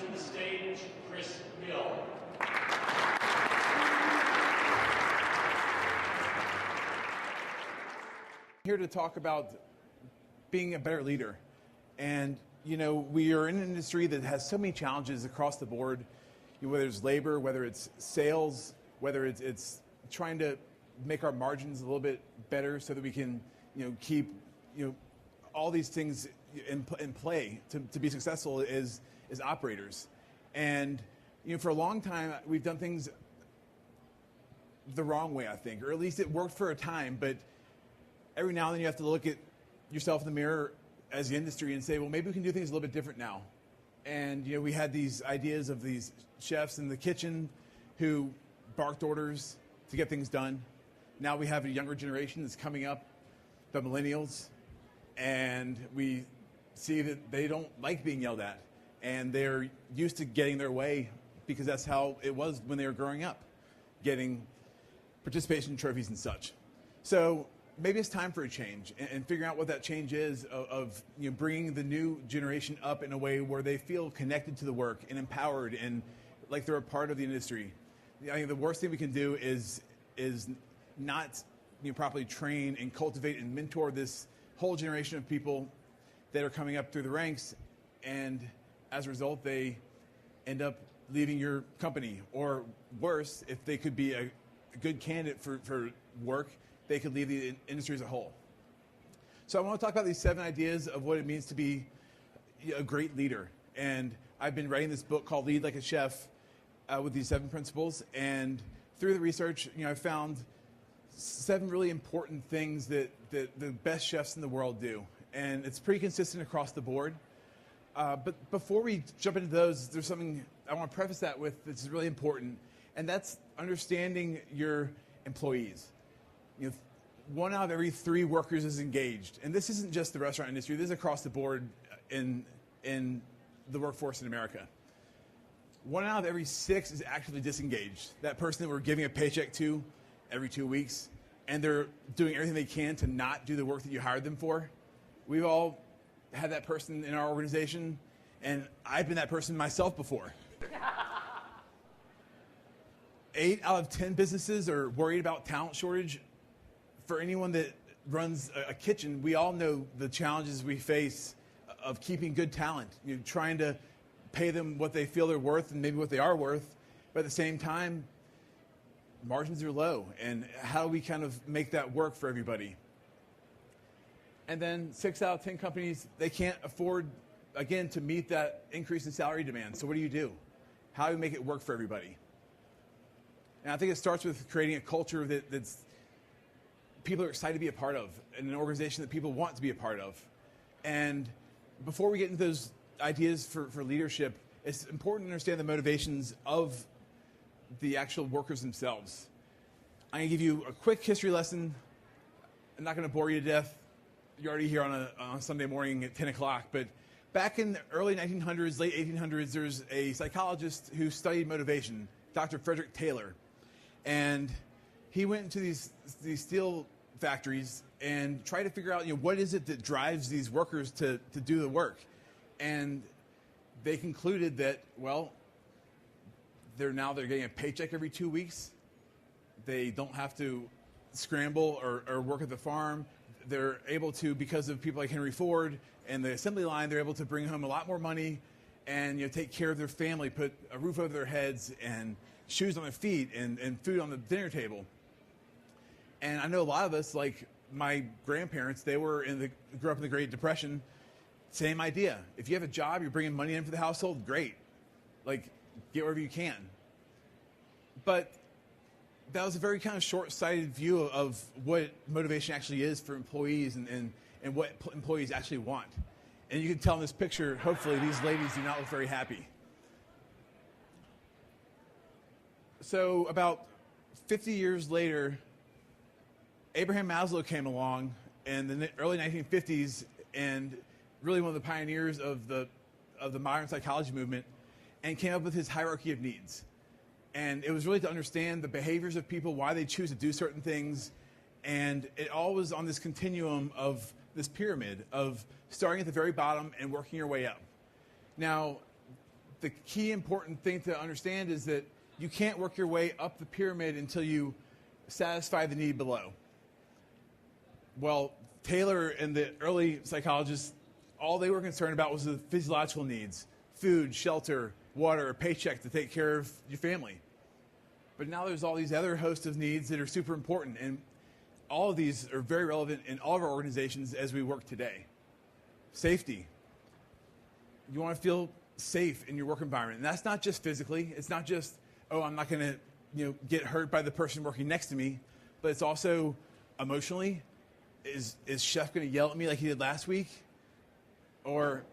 to the stage Chris Hill. Here to talk about being a better leader. And, you know, we are in an industry that has so many challenges across the board, whether it's labor, whether it's sales, whether it's trying to make our margins a little bit better so that we can, keep, all these things in play to be successful as operators. And, for a long time, we've done things the wrong way, I think, or at least it worked for a time, but every now and then you have to look at yourself in the mirror as the industry and say, well, maybe we can do things a little bit different now. And, we had these ideas of these chefs in the kitchen who barked orders to get things done. Now we have a younger generation that's coming up, the millennials, and we see that they don't like being yelled at. And they're used to getting their way because that's how it was when they were growing up, getting participation trophies and such. So maybe it's time for a change and figuring out what that change is of bringing the new generation up in a way where they feel connected to the work and empowered and like they're a part of the industry. I think the worst thing we can do is not properly train and cultivate and mentor this whole generation of people that are coming up through the ranks, and as a result, they end up leaving your company. Or worse, if they could be a good candidate for work, they could leave the industry as a whole. So I want to talk about these 7 ideas of what it means to be a great leader. And I've been writing this book called Lead Like a Chef with these 7 principles. And through the research, I found 7 really important things that the best chefs in the world do. And it's pretty consistent across the board. But before we jump into those, there's something I want to preface that with that's really important. And that's understanding your employees. 1 out of every 3 workers is engaged. And this isn't just the restaurant industry. This is across the board in the workforce in America. 1 out of every 6 is actively disengaged. That person that we're giving a paycheck to every 2 weeks, and they're doing everything they can to not do the work that you hired them for. We've all had that person in our organization, and I've been that person myself before. 8 out of 10 businesses are worried about talent shortage. For anyone that runs a kitchen, we all know the challenges we face of keeping good talent. Trying to pay them what they feel they're worth and maybe what they are worth, but at the same time, margins are low. And how do we kind of make that work for everybody? And then 6 out of 10 companies, they can't afford, again, to meet that increase in salary demand. So what do? How do we make it work for everybody? And I think it starts with creating a culture that's people are excited to be a part of, and an organization that people want to be a part of. And before we get into those ideas for leadership, it's important to understand the motivations of the actual workers themselves. I'm going to give you a quick history lesson. I'm not going to bore you to death. You're already here on a Sunday morning at 10 o'clock. But back in the early 1900s, late 1800s, there's a psychologist who studied motivation, Dr. Frederick Taylor. And he went into these steel factories and tried to figure out, what is it that drives these workers to do the work. And they concluded that, well, they're getting a paycheck every 2 weeks. They don't have to scramble or work at the farm. They're able to, because of people like Henry Ford and the assembly line, they're able to bring home a lot more money and take care of their family, put a roof over their heads and shoes on their feet and food on the dinner table. And I know a lot of us, like my grandparents, they grew up in the Great Depression. Same idea. If you have a job, you're bringing money in for the household, great. Get wherever you can. But that was a very kind of short-sighted view of what motivation actually is for employees and what employees actually want. And you can tell in this picture, hopefully, these ladies do not look very happy. So about 50 years later, Abraham Maslow came along in the early 1950s and really one of the pioneers of the modern psychology movement, and came up with his hierarchy of needs. And it was really to understand the behaviors of people, why they choose to do certain things. And it all was on this continuum of this pyramid of starting at the very bottom and working your way up. Now, the key important thing to understand is that you can't work your way up the pyramid until you satisfy the need below. Well, Taylor and the early psychologists, all they were concerned about was the physiological needs: food, shelter, water, a paycheck to take care of your family. But now there's all these other host of needs that are super important, and all of these are very relevant in all of our organizations as we work today. Safety. You want to feel safe in your work environment, and that's not just physically. It's not just, oh, I'm not going to get hurt by the person working next to me, but it's also emotionally. Is Chef going to yell at me like he did last week? Or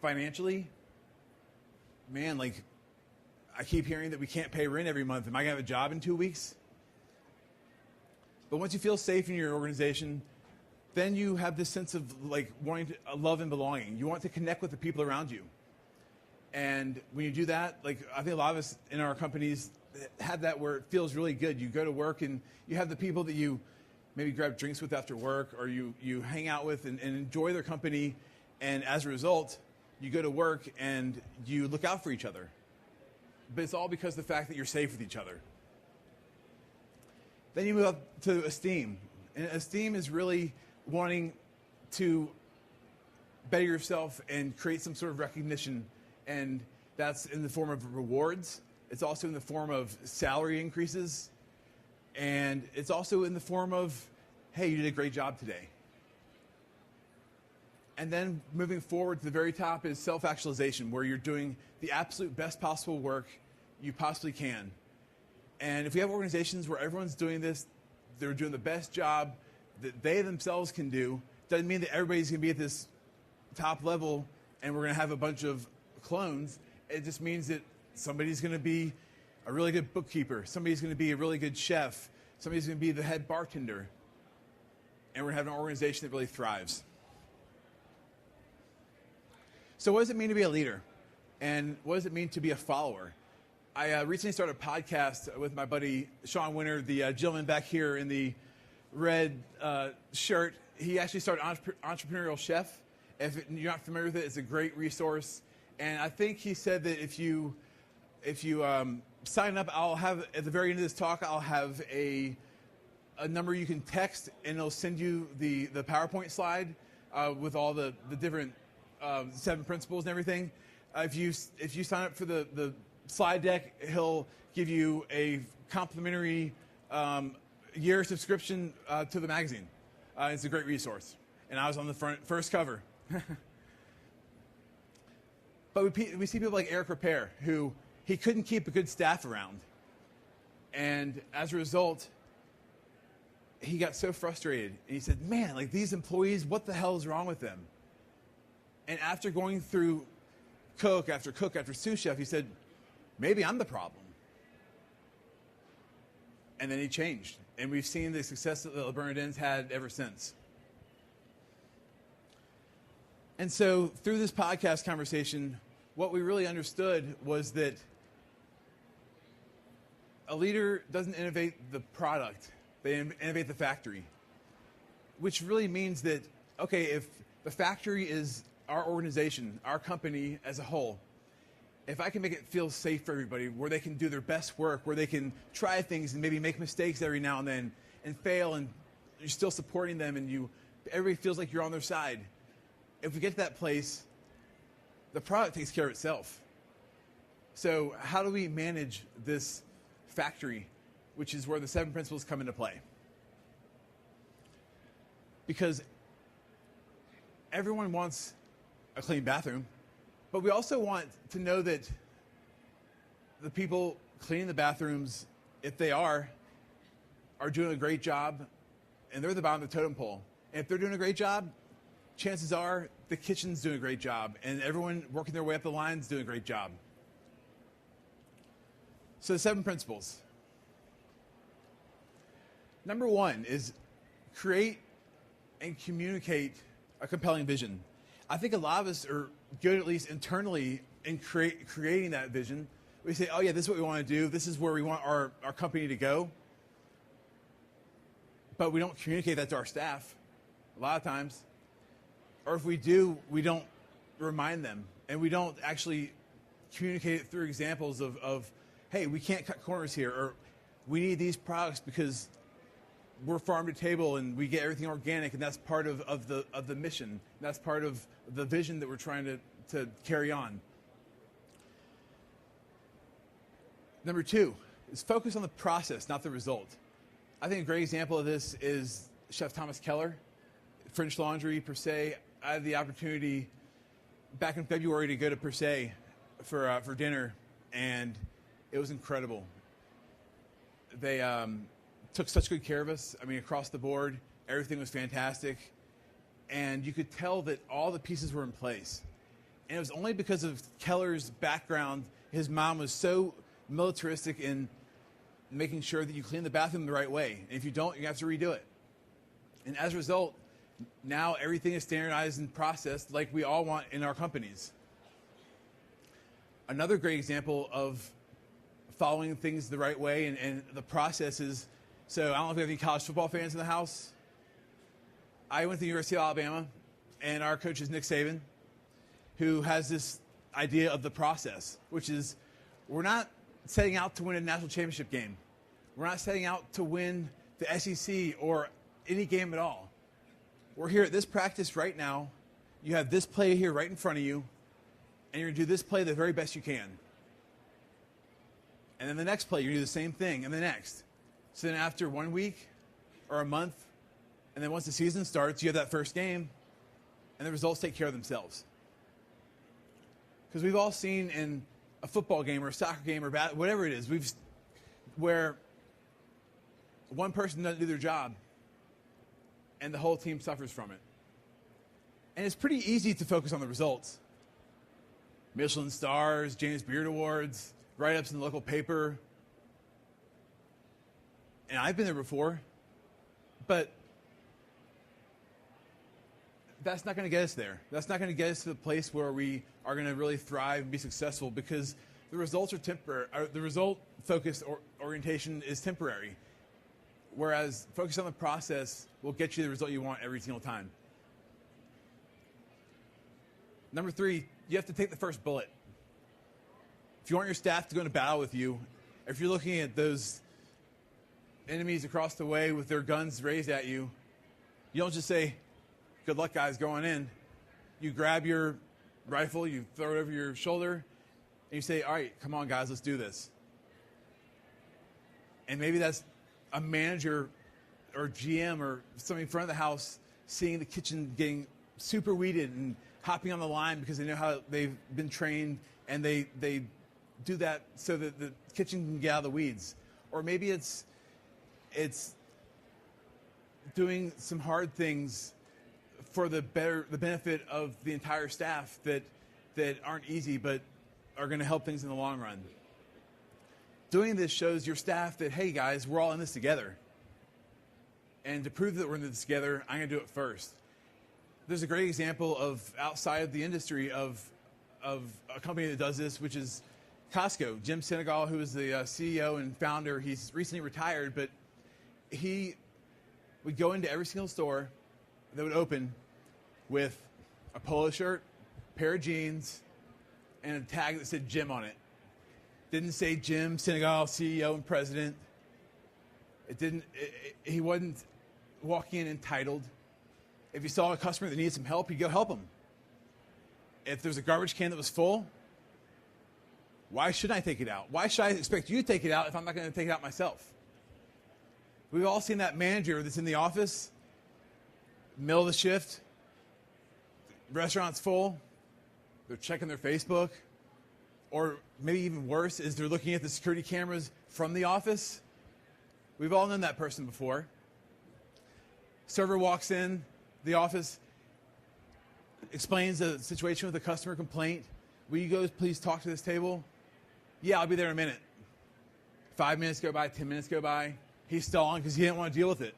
financially? Man, like, I keep hearing that we can't pay rent every month. Am I going to have a job in 2 weeks? But once you feel safe in your organization, then you have this sense of like wanting to love and belonging. You want to connect with the people around you. And when you do that, like I think a lot of us in our companies have that where it feels really good. You go to work and you have the people that you maybe grab drinks with after work, or you hang out with and enjoy their company. And as a result, you go to work and you look out for each other. But it's all because of the fact that you're safe with each other. Then you move up to esteem. And esteem is really wanting to better yourself and create some sort of recognition. And that's in the form of rewards. It's also in the form of salary increases. And it's also in the form of, hey, you did a great job today. And then moving forward to the very top is self-actualization, where you're doing the absolute best possible work you possibly can. And if we have organizations where everyone's doing this, they're doing the best job that they themselves can do, doesn't mean that everybody's going to be at this top level and we're going to have a bunch of clones. It just means that somebody's going to be a really good bookkeeper, somebody's going to be a really good chef, somebody's going to be the head bartender, and we're going to have an organization that really thrives. So what does it mean to be a leader? And what does it mean to be a follower? I recently started a podcast with my buddy Sean Winter, the gentleman back here in the red shirt. He actually started Entrepreneurial Chef. If you're not familiar with it, it's a great resource. And I think he said that if you sign up, I'll have, at the very end of this talk, I'll have a number you can text, and it'll send you the PowerPoint slide with all the different 7 principles and everything. If you sign up for the slide deck, he'll give you a complimentary year subscription to the magazine. It's a great resource. And I was on the first cover. But we see people like Eric Repair, who he couldn't keep a good staff around. And as a result, he got so frustrated. And he said, man, like these employees, what the hell is wrong with them? And after going through cook after sous chef, he said, maybe I'm the problem. And then he changed. And we've seen the success that the Bernardins had ever since. And so through this podcast conversation, what we really understood was that a leader doesn't innovate the product. They innovate the factory. Which really means that, okay, if the factory is our organization, our company as a whole, if I can make it feel safe for everybody, where they can do their best work, where they can try things and maybe make mistakes every now and then and fail, and you're still supporting them, and everybody feels like you're on their side. If we get to that place, the product takes care of itself. So how do we manage this factory, which is where the 7 principles come into play? Because everyone wants a clean bathroom, but we also want to know that the people cleaning the bathrooms, if they are doing a great job, and they're the bottom of the totem pole. And if they're doing a great job, chances are the kitchen's doing a great job, and everyone working their way up the line's doing a great job. So the 7 principles. Number 1 is create and communicate a compelling vision. I think a lot of us are good, at least internally, in creating that vision. We say, oh yeah, this is what we want to do. This is where we want our company to go. But we don't communicate that to our staff a lot of times. Or if we do, we don't remind them. And we don't actually communicate it through examples of, hey, we can't cut corners here, or we need these products because we're farm to table and we get everything organic, and that's part of the mission. That's part of the vision that we're trying to carry on. Number 2 is focus on the process, not the result. I think a great example of this is Chef Thomas Keller, French Laundry, Per Se. I had the opportunity back in February to go to Per Se for dinner, and it was incredible. They took such good care of us. I mean, across the board, everything was fantastic. And you could tell that all the pieces were in place. And it was only because of Keller's background. His mom was so militaristic in making sure that you clean the bathroom the right way. And if you don't, you have to redo it. And as a result, now everything is standardized and processed like we all want in our companies. Another great example of following things the right way and the processes. So I don't know if we have any college football fans in the house. I went to the University of Alabama, and our coach is Nick Saban, who has this idea of the process, which is we're not setting out to win a national championship game. We're not setting out to win the SEC or any game at all. We're here at this practice right now. You have this play here right in front of you, and you're going to do this play the very best you can. And then the next play, you're going to do the same thing, and the next. So then after 1 week or a month, and then once the season starts, you have that first game, and the results take care of themselves. Because we've all seen in a football game or a soccer game or whatever it is, where one person doesn't do their job, and the whole team suffers from it. And it's pretty easy to focus on the results. Michelin stars, James Beard Awards, write-ups in the local paper. And I've been there before, but that's not going to get us there. That's not going to get us to the place where we are going to really thrive and be successful, because the results are temporary. The result-focused orientation is temporary, whereas focus on the process will get you the result you want every single time. Number 3, you have to take the first bullet. If you want your staff to go into battle with you, if you're looking at those enemies across the way with their guns raised at you, you don't just say, good luck, guys, going in. You grab your rifle, you throw it over your shoulder, and you say, all right, come on, guys, let's do this. And maybe that's a manager or GM or somebody in front of the house seeing the kitchen getting super weeded and hopping on the line because they know how they've been trained, and they do that so that the kitchen can get out of the weeds. Or maybe it's doing some hard things for the benefit of the entire staff that aren't easy but are going to help things in the long run. Doing this shows your staff that, hey guys, we're all in this together. And to prove that we're in this together, I'm going to do it first. There's a great example of outside of the industry of a company that does this, which is Costco. Jim Senegal, who is the CEO and founder, he's recently retired, but he would go into every single store that would open with a polo shirt, pair of jeans, and a tag that said Jim on it. Didn't say Jim Senegal, CEO and president. He wasn't walking in entitled. If you saw a customer that needed some help, he'd go help them. If there's a garbage can that was full, why should I take it out? Why should I expect you to take it out if I'm not going to take it out myself? We've all seen that manager that's in the office, middle of the shift, restaurant's full, they're checking their Facebook, or maybe even worse is they're looking at the security cameras from the office. We've all known that person before. Server walks in the office, explains the situation with the customer complaint. Will you go please talk to this table? Yeah, I'll be there in a minute. 5 minutes go by, 10 minutes go by. He's stalling because he didn't want to deal with it.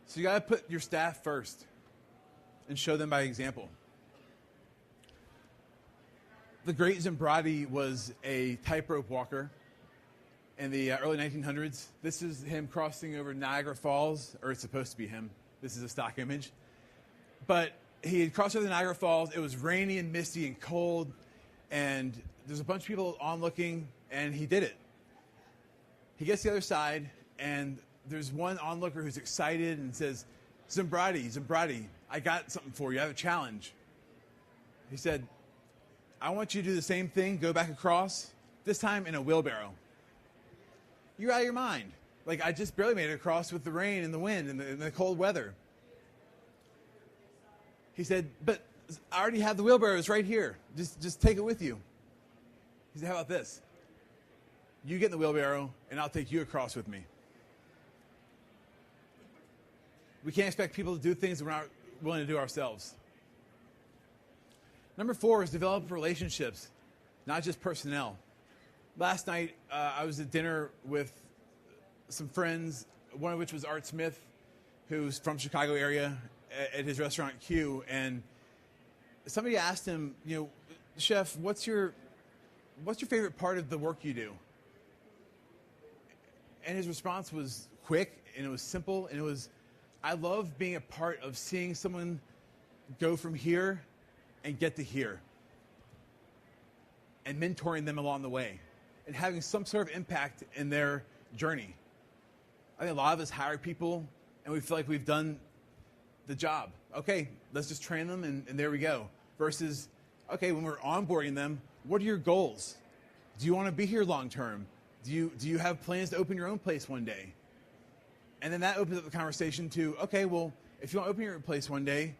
So you got to put your staff first and show them by example. The great Zimbrati was a tightrope walker in the early 1900s. This is him crossing over Niagara Falls, or it's supposed to be him. This is a stock image. But he had crossed over the Niagara Falls. It was rainy and misty and cold, and there's a bunch of people onlooking, and he did it. He gets to the other side, and there's one onlooker who's excited and says, Zimbrati, I got something for you. I have a challenge. He said, I want you to do the same thing, go back across, this time in a wheelbarrow. You're out of your mind. Like, I just barely made it across with the rain and the wind and the cold weather. He said, but I already have the wheelbarrow. It's right here. Just take it with you. He said, how about this? You get in the wheelbarrow, and I'll take you across with me. We can't expect people to do things that we're not willing to do ourselves. Number 4 is develop relationships, not just personnel. Last night, I was at dinner with some friends, one of which was Art Smith, who's from Chicago area, at his restaurant Q, and somebody asked him, Chef, what's your favorite part of the work you do? And his response was quick, and it was simple, and it was, I love being a part of seeing someone go from here and get to here, and mentoring them along the way, and having some sort of impact in their journey. I think a lot of us hire people, and we feel like we've done the job. Okay, let's just train them, and there we go. Versus, okay, when we're onboarding them, what are your goals? Do you want to be here long term? Do you have plans to open your own place one day? And then that opens up the conversation to, okay, well, if you want to open your own place one day,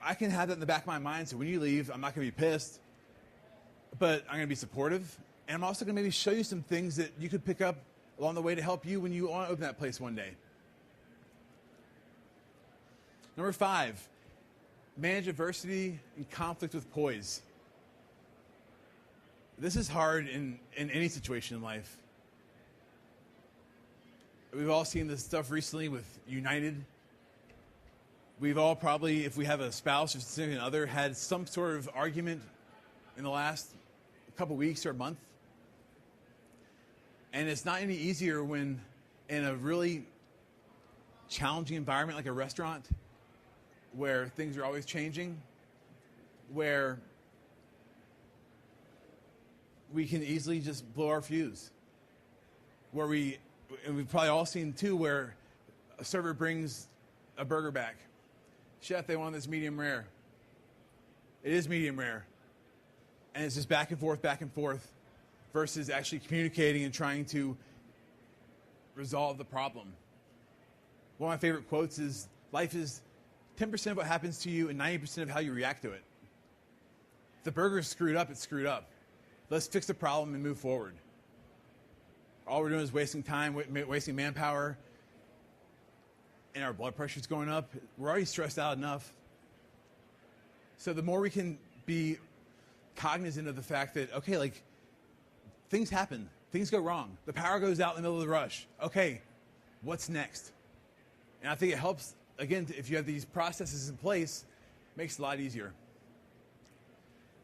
I can have that in the back of my mind, so when you leave, I'm not going to be pissed, but I'm going to be supportive, and I'm also going to maybe show you some things that you could pick up along the way to help you when you want to open that place one day. Number 5, manage adversity and conflict with poise. This is hard in any situation in life. We've all seen this stuff recently with United. We've all probably, if we have a spouse or significant other, had some sort of argument in the last couple weeks or a month. And it's not any easier when in a really challenging environment like a restaurant where things are always changing, where we can easily just blow our fuse. And we've probably all seen too where a server brings a burger back. Chef, they want this medium rare. It is medium rare. And it's just back and forth, versus actually communicating and trying to resolve the problem. One of my favorite quotes is, life is 10% of what happens to you and 90% of how you react to it. If the burger is screwed up, it's screwed up. Let's fix the problem and move forward. All we're doing is wasting time, wasting manpower, and our blood pressure's going up. We're already stressed out enough. So the more we can be cognizant of the fact that, okay, like, things happen. Things go wrong. The power goes out in the middle of the rush. Okay, what's next? And I think it helps, again, if you have these processes in place, it makes it a lot easier.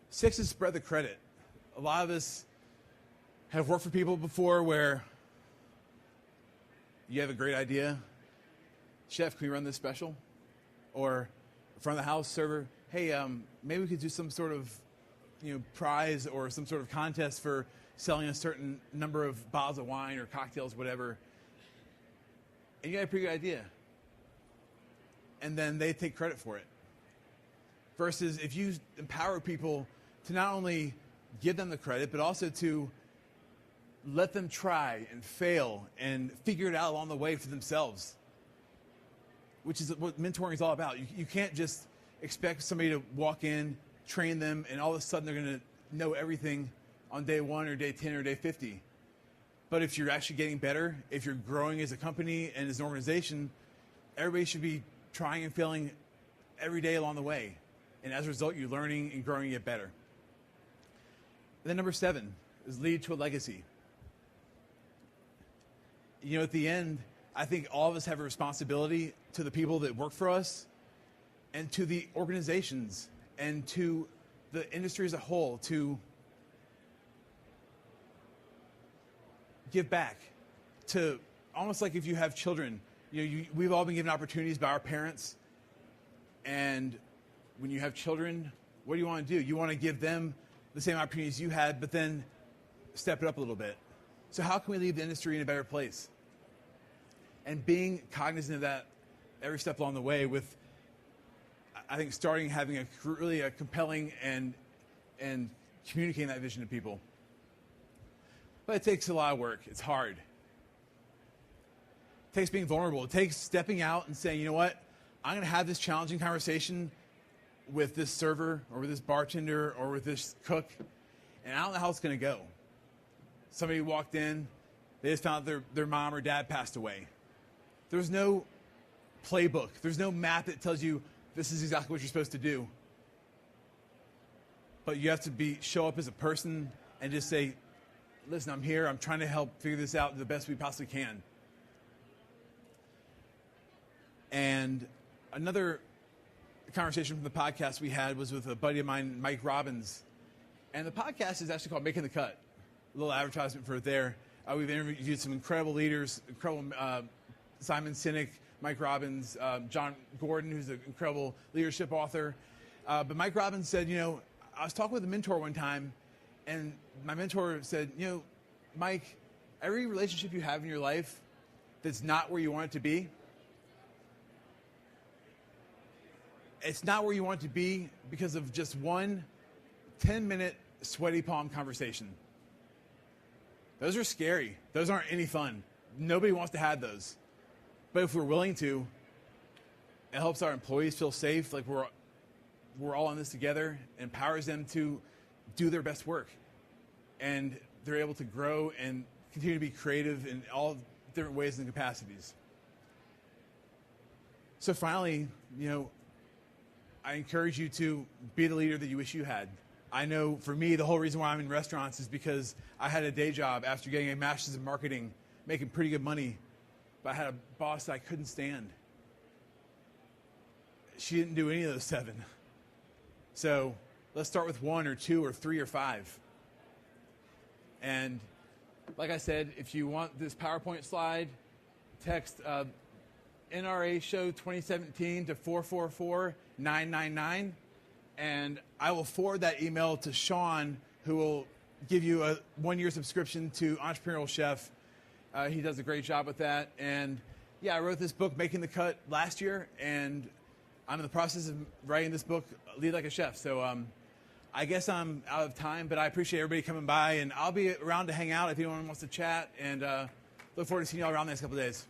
6 is spread the credit. A lot of us have worked for people before where you have a great idea. Chef, can we run this special? Or front of the house server, hey, maybe we could do some sort of prize or some sort of contest for selling a certain number of bottles of wine or cocktails, whatever. And you got a pretty good idea. And then they take credit for it. Versus if you empower people to not only give them the credit, but also to let them try and fail and figure it out along the way for themselves, which is what mentoring is all about. You can't just expect somebody to walk in, train them, and all of a sudden they're going to know everything on day 1 or day 10 or day 50. But if you're actually getting better, if you're growing as a company and as an organization, everybody should be trying and failing every day along the way. And as a result, you're learning and growing to get better. And then number 7 is lead to a legacy. At the end, I think all of us have a responsibility to the people that work for us and to the organizations and to the industry as a whole to give back. To almost like if you have children, we've all been given opportunities by our parents, and when you have children, what do you want to do? You want to give them the same opportunities you had, but then step it up a little bit. So how can we leave the industry in a better place? And being cognizant of that every step along the way with, I think, having a really compelling and communicating that vision to people. But it takes a lot of work. It's hard. It takes being vulnerable. It takes stepping out and saying, you know what? I'm going to have this challenging conversation with this server or with this bartender or with this cook, and I don't know how it's going to go. Somebody walked in, they just found out their mom or dad passed away. There's no playbook. There's no map that tells you this is exactly what you're supposed to do. But you have to show up as a person and just say, listen, I'm here. I'm trying to help figure this out the best we possibly can. And another conversation from the podcast we had was with a buddy of mine, Mike Robbins. And the podcast is actually called Making the Cut. A little advertisement for it there. We've interviewed some incredible leaders, Simon Sinek, Mike Robbins, John Gordon, who's an incredible leadership author. But Mike Robbins said, I was talking with a mentor one time, and my mentor said, Mike, every relationship you have in your life that's not where you want it to be, it's not where you want it to be because of just one 10-minute sweaty palm conversation. Those are scary. Those aren't any fun. Nobody wants to have those. But if we're willing to, it helps our employees feel safe, like we're all in this together, empowers them to do their best work. And they're able to grow and continue to be creative in all different ways and capacities. So finally, I encourage you to be the leader that you wish you had. I know for me, the whole reason why I'm in restaurants is because I had a day job after getting a master's in marketing, making pretty good money, but I had a boss that I couldn't stand. She didn't do any of those 7. So let's start with 1 or 2 or 3 or 5. And like I said, if you want this PowerPoint slide, text NRA Show 2017 to 444-999, and I will forward that email to Sean, who will give you a 1-year subscription to Entrepreneurial Chef. He does a great job with that. And yeah, I wrote this book, Making the Cut, last year, and I'm in the process of writing this book, Lead Like a Chef. So I guess I'm out of time, but I appreciate everybody coming by, and I'll be around to hang out if anyone wants to chat, and look forward to seeing you all around the next couple of days.